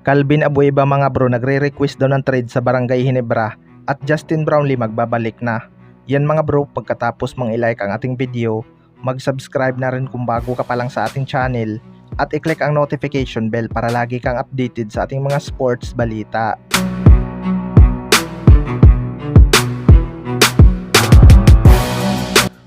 Calvin Abueva mga bro, nagre-request daw ng trade sa Barangay Ginebra at Justin Brownlee magbabalik na. Yan mga bro, pagkatapos mong i-like ang ating video, mag-subscribe na rin kung bago ka pa lang sa ating channel at i-click ang notification bell para lagi kang updated sa ating mga sports balita.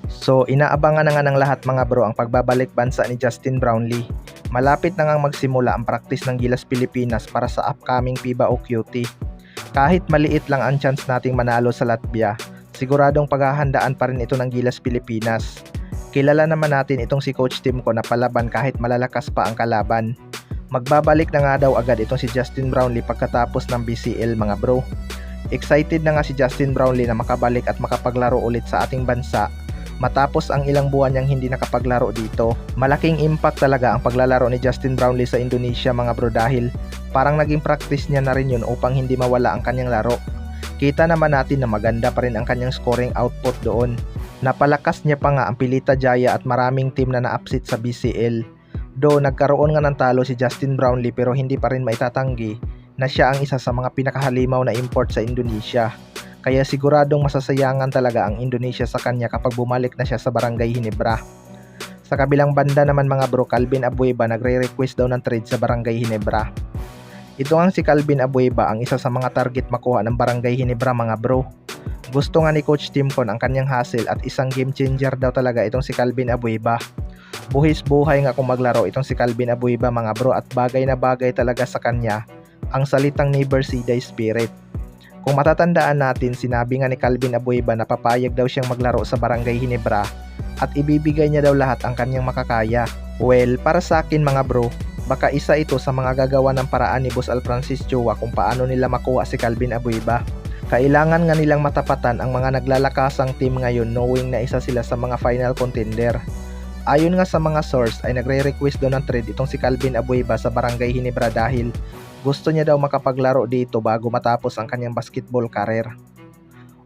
So inaabangan na nga ng lahat mga bro ang pagbabalik bansa ni Justin Brownlee. Malapit na ngang magsimula ang praktis ng Gilas Pilipinas para sa upcoming FIBA o QT. Kahit maliit lang ang chance nating manalo sa Latvia, siguradong paghahandaan pa rin ito ng Gilas Pilipinas. Kilala naman natin itong si Coach Timko na palaban kahit malalakas pa ang kalaban. Magbabalik na nga daw agad itong si Justin Brownlee pagkatapos ng BCL mga bro. Excited na nga si Justin Brownlee na makabalik at makapaglaro ulit sa ating bansa matapos ang ilang buwan niyang hindi nakapaglaro dito. Malaking impact talaga ang paglalaro ni Justin Brownlee sa Indonesia mga bro dahil parang naging practice niya na rin yun upang hindi mawala ang kanyang laro. Kita naman natin na maganda pa rin ang kanyang scoring output doon. Napalakas niya pa nga ang Pilita Jaya at maraming team na na-upset sa BCL. Do nagkaroon nga ng talo si Justin Brownlee pero hindi pa rin maitatanggi na siya ang isa sa mga pinakahalimaw na import sa Indonesia. Kaya siguradong masasayangan talaga ang Indonesia sa kanya kapag bumalik na siya sa Barangay Ginebra. Sa kabilang banda naman mga bro, Calvin Abueva nagre-request daw ng trade sa Barangay Ginebra. Ito ang si Calvin Abueva ang isa sa mga target makuha ng Barangay Ginebra mga bro. Gusto nga ni Coach Timcon ang kanyang hustle at isang game changer daw talaga itong si Calvin Abueva. Buhis buhay nga kung maglaro itong si Calvin Abueva mga bro at bagay na bagay talaga sa kanya ang salitang Never Say Die Spirit. Kung matatandaan natin, sinabi nga ni Calvin Abueva na papayag daw siyang maglaro sa Barangay Ginebra at ibibigay niya daw lahat ang kanyang makakaya. Well, para sa akin mga bro, baka isa ito sa mga gagawa ng paraan ni Boss Alfrancis Chua kung paano nila makuha si Calvin Abueva. Kailangan nga nilang matapatan ang mga naglalakasang team ngayon knowing na isa sila sa mga final contender. Ayon nga sa mga source ay nagre-request daw ng trade itong si Calvin Abueva sa Barangay Ginebra dahil gusto niya daw makapaglaro dito bago matapos ang kanyang basketball career.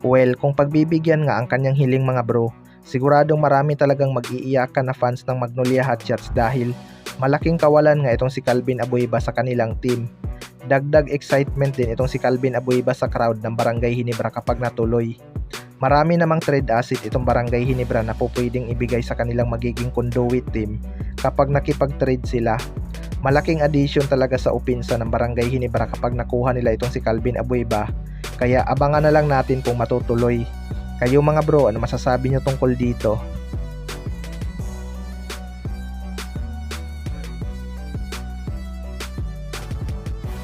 Well, kung pagbibigyan nga ang kanyang hiling mga bro, siguradong marami talagang mag-iiyakan na fans ng Magnolia Hotshots dahil malaking kawalan nga itong si Calvin Abueva sa kanilang team. Dagdag excitement din itong si Calvin Abueva sa crowd ng Barangay Ginebra kapag natuloy. Marami namang trade asset itong Barangay Ginebra na po pwedeng ibigay sa kanilang magiging conduit team kapag nakipag-trade sila. Malaking addition talaga sa opensa ng Barangay Ginebra kapag nakuha nila itong si Calvin Abueva. Kaya abangan na lang natin kung matutuloy. Kayo mga bro, ano masasabi nyo tungkol dito?